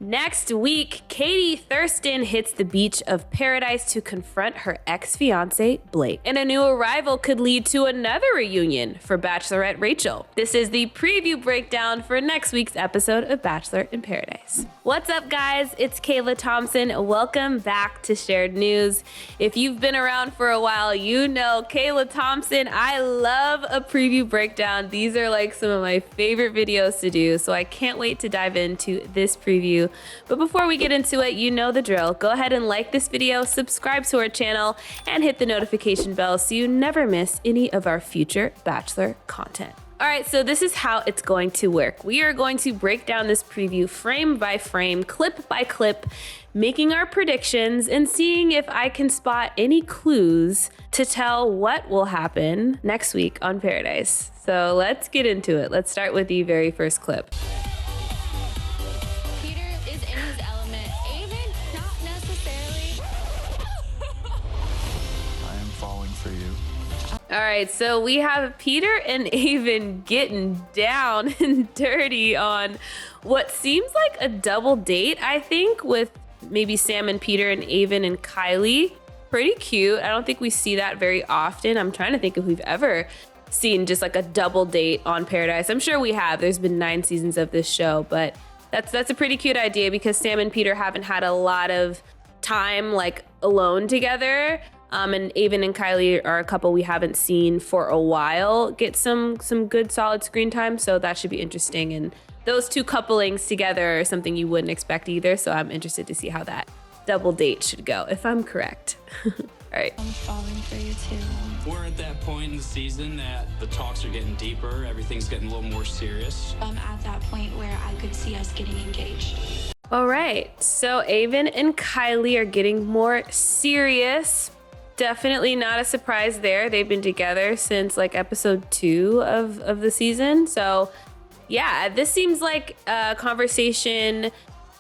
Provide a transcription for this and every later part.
Next week, Katie Thurston hits the beach of paradise to confront her ex-fiance, Blake. And a new arrival could lead to another reunion for Bachelorette Rachel. This is the preview breakdown for next week's episode of Bachelor in Paradise. What's up, guys? It's Kayla Thompson. Welcome back to Shared News. If you've been around for a while, you know Kayla Thompson. I love a preview breakdown. These are like some of my favorite videos to do, so I can't wait to dive into this preview. But before we get into it, you know the drill. Go ahead and like this video, subscribe to our channel, and hit the notification bell so you never miss any of our future Bachelor content. All right, so this is how it's going to work. We are going to break down this preview frame by frame, clip by clip, making our predictions and seeing if I can spot any clues to tell what will happen next week on Paradise. So let's get into it. Let's start with the very first clip. All right, so we have Peter and Avon getting down and dirty on what seems like a double date, I think, with maybe Sam and Peter and Avon and Kylie. Pretty cute. I don't think we see that very often. I'm trying to think if we've ever seen just like a double date on Paradise. I'm sure we have. There's been 9 seasons of this show, but that's a pretty cute idea because Sam and Peter haven't had a lot of time like alone together. And Avon and Kylie are a couple we haven't seen for a while get some good solid screen time, so that should be interesting. And those two couplings together are something you wouldn't expect either, so I'm interested to see how that double date should go, if I'm correct. All right. I'm falling for you too. We're at that point in the season that the talks are getting deeper, everything's getting a little more serious. I'm at that point where I could see us getting engaged. All right, so Avon and Kylie are getting more serious. Definitely not a surprise there. They've been together since like episode 2 of the season. So yeah, this seems like a conversation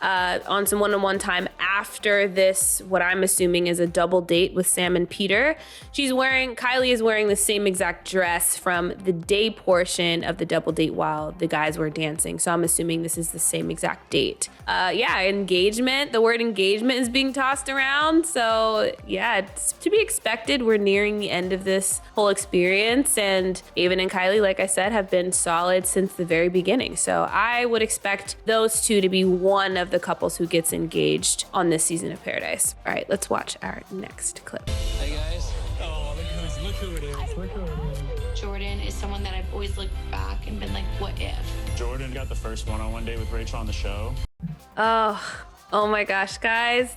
on some one-on-one time after this, what I'm assuming is a double date with Sam and Peter. Kylie is wearing the same exact dress from the day portion of the double date while the guys were dancing. So I'm assuming this is the same exact date. Yeah, engagement. The word engagement is being tossed around. So yeah, it's to be expected. We're nearing the end of this whole experience. And Avon and Kylie, like I said, have been solid since the very beginning. So I would expect those two to be one of the couples who gets engaged on this season of Paradise. All right, let's watch our next clip. Hey guys. Oh, look who it is. Jordan is someone that I've always looked back and been like, what if? Jordan got the first one-on-one date with Rachel on the show. Oh my gosh, guys,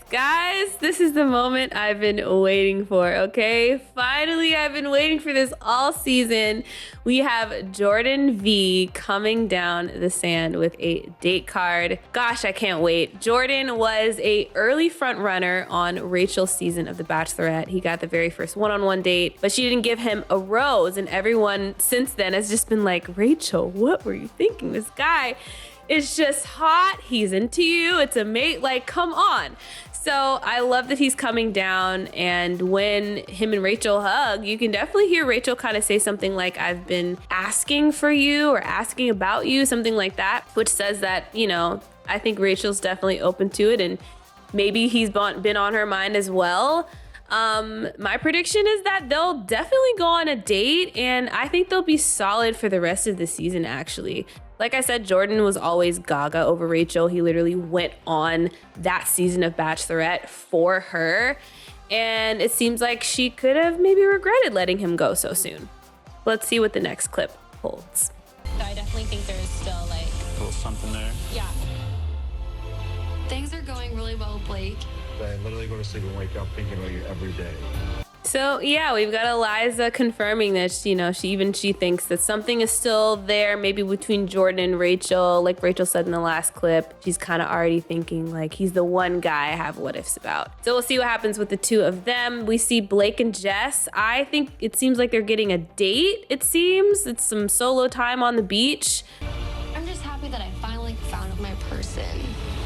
this is the moment I've been waiting for, okay? Finally, I've been waiting for this all season. We have Jordan V coming down the sand with a date card. Gosh, I can't wait. Jordan was a early front runner on Rachel's season of The Bachelorette. He got the very first one-on-one date, but she didn't give him a rose, and everyone since then has just been like, Rachel, what were you thinking? This guy is just hot. He's into you. It's a mate. Like, come on. So I love that he's coming down, and when him and Rachel hug, you can definitely hear Rachel kind of say something like, I've been asking for you or asking about you, something like that, which says that, you know, I think Rachel's definitely open to it, and maybe he's been on her mind as well. My prediction is that they'll definitely go on a date, and I think they'll be solid for the rest of the season, actually. Like I said, Jordan was always gaga over Rachel. He literally went on that season of Bachelorette for her. And it seems like she could have maybe regretted letting him go so soon. Let's see what the next clip holds. I definitely think there's still like A little something there. yeah. Things are going really well, Blake. I literally go to sleep and wake up thinking about you every day. So yeah, we've got Eliza confirming that, you know, she thinks that something is still there, maybe between Jordan and Rachel. Like Rachel said in the last clip, she's kind of already thinking like he's the one guy I have what ifs about. So we'll see what happens with the two of them. We see Blake and Jess. I think it seems like they're getting a date. It seems it's some solo time on the beach. I'm just happy that I finally found my person.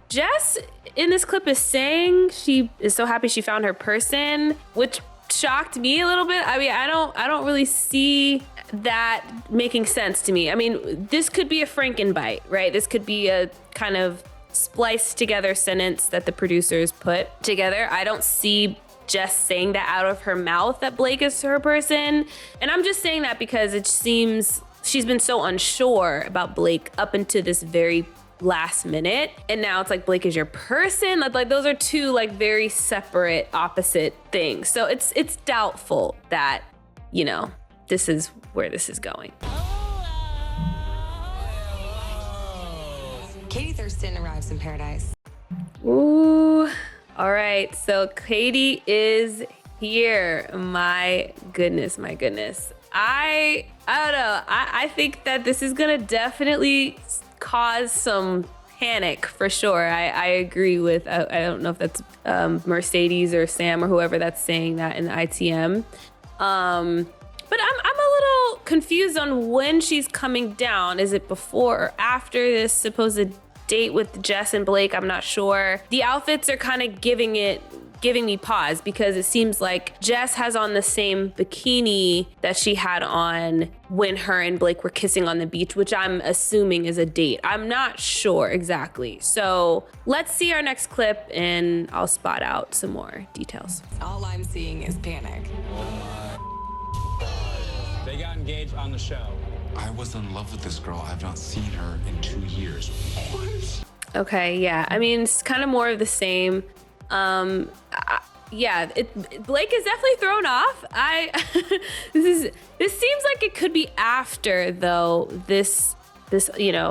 Jess in this clip is saying she is so happy she found her person, which shocked me a little bit. I mean, I don't really see that making sense to me. I mean, this could be a Frankenbite, right? This could be a kind of spliced together sentence that the producers put together. I don't see Jess saying that out of her mouth that Blake is her person. And I'm just saying that because it seems she's been so unsure about Blake up into this very last minute. And now it's like Blake is your person. Like those are two like very separate, opposite things. So it's doubtful that, you know, this is where this is going. Katie Thurston arrives in paradise. Ooh. All right, so Katie is here. My goodness. I don't know. I think that this is gonna definitely cause some panic for sure. I agree with, I don't know if that's Mercedes or Sam or whoever that's saying that in the ITM. But I'm a little confused on when she's coming down. Is it before or after this supposed date with Jess and Blake? I'm not sure. The outfits are kind of giving me pause because it seems like Jess has on the same bikini that she had on when her and Blake were kissing on the beach, which I'm assuming is a date. I'm not sure exactly. So let's see our next clip and I'll spot out some more details. All I'm seeing is panic. They got engaged on the show. I was in love with this girl. I've not seen her in 2 years. What? Okay, yeah. I mean, it's kind of more of the same. Yeah, Blake is definitely thrown off. This seems like it could be after though this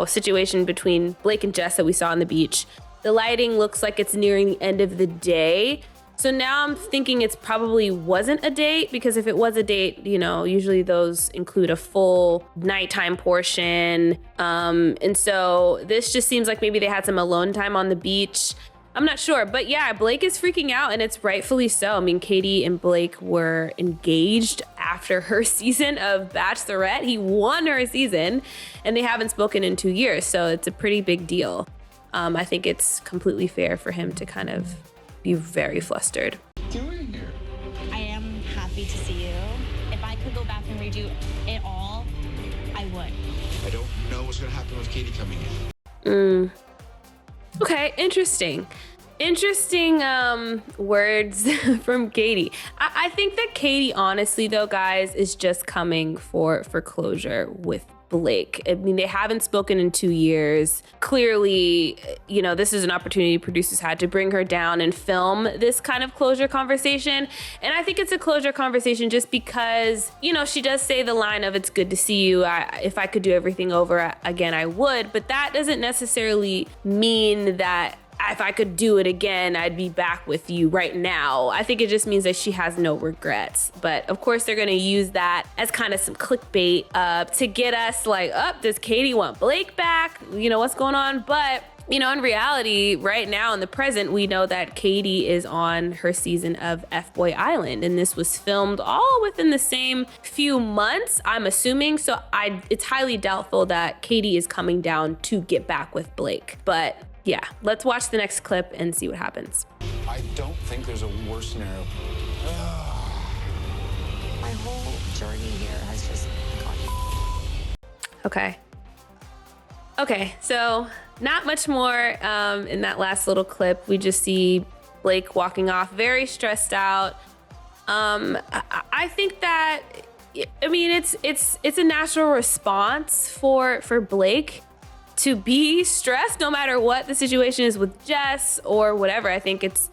situation between Blake and Jess that we saw on the beach. The lighting looks like it's nearing the end of the day. So now I'm thinking it's probably wasn't a date, because if it was a date, usually those include a full nighttime portion. And so this just seems like maybe they had some alone time on the beach. I'm not sure, but yeah, Blake is freaking out and it's rightfully so. I mean, Katie and Blake were engaged after her season of Bachelorette. He won her season and they haven't spoken in 2 years. So it's a pretty big deal. I think it's completely fair for him to kind of be very flustered. Doing here? I am happy to see you. If I could go back and redo it all, I would. I don't know what's gonna happen with Katie coming in. Okay, interesting words from Katie. I think that Katie, honestly though, guys, is just coming for closure with Blake. I mean, they haven't spoken in 2 years. Clearly, this is an opportunity producers had to bring her down and film this kind of closure conversation. And I think it's a closure conversation just because, she does say the line of "it's good to see you. If I could do everything over again, I would." But that doesn't necessarily mean that if I could do it again, I'd be back with you right now. I think it just means that she has no regrets. But of course, they're going to use that as kind of some clickbait to get us like, does Katie want Blake back? What's going on? But, in reality, right now in the present, we know that Katie is on her season of F-Boy Island. And this was filmed all within the same few months, I'm assuming. So it's highly doubtful that Katie is coming down to get back with Blake. But yeah, let's watch the next clip and see what happens. I don't think there's a worse scenario. My whole journey here has just gone. Okay, so not much more in that last little clip. We just see Blake walking off, very stressed out. I think that, it's a natural response for Blake to be stressed no matter what the situation is with Jess or whatever. I think it's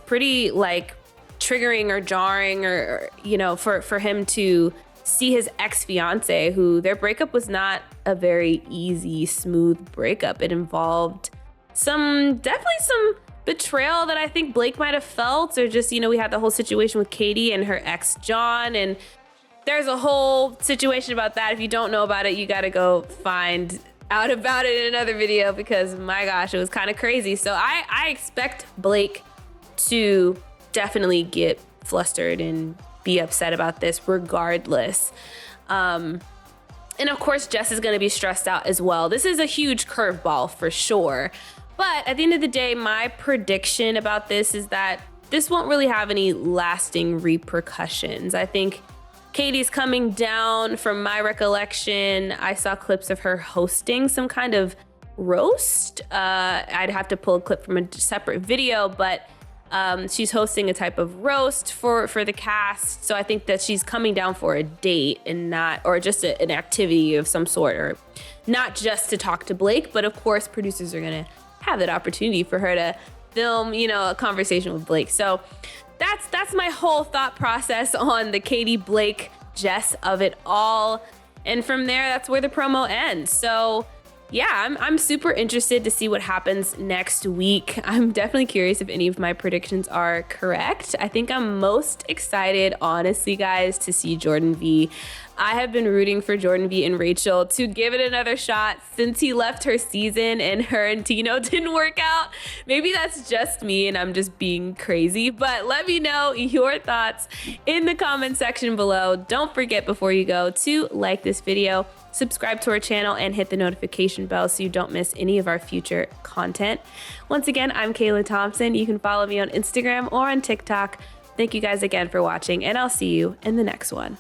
pretty like triggering or jarring or for him to see his ex-fiance, who their breakup was not a very easy, smooth breakup. It involved definitely some betrayal that I think Blake might have felt, or just, we had the whole situation with Katie and her ex John, and there's a whole situation about that. If you don't know about it, you got to go find out about it in another video, because my gosh, it was kind of crazy. So I expect Blake to definitely get flustered and be upset about this regardless. And of course, Jess is going to be stressed out as well. This is a huge curveball for sure. But at the end of the day, my prediction about this is that this won't really have any lasting repercussions. I think Katie's coming down. From my recollection, I saw clips of her hosting some kind of roast. I'd have to pull a clip from a separate video, but she's hosting a type of roast for the cast. So I think that she's coming down for a date and not, or just an activity of some sort, or not just to talk to Blake, but of course producers are gonna have that opportunity for her to film, a conversation with Blake. So that's my whole thought process on the Katie, Blake, Jess of it all. And from there, that's where the promo ends. So yeah, I'm super interested to see what happens next week. I'm definitely curious if any of my predictions are correct. I think I'm most excited, honestly, guys, to see Jordan V. I have been rooting for Jordan V and Rachel to give it another shot since he left her season and her and Tino didn't work out. Maybe that's just me and I'm just being crazy, but let me know your thoughts in the comment section below. Don't forget before you go to like this video, subscribe to our channel, and hit the notification bell so you don't miss any of our future content. Once again, I'm Kayla Thompson. You can follow me on Instagram or on TikTok. Thank you guys again for watching, and I'll see you in the next one.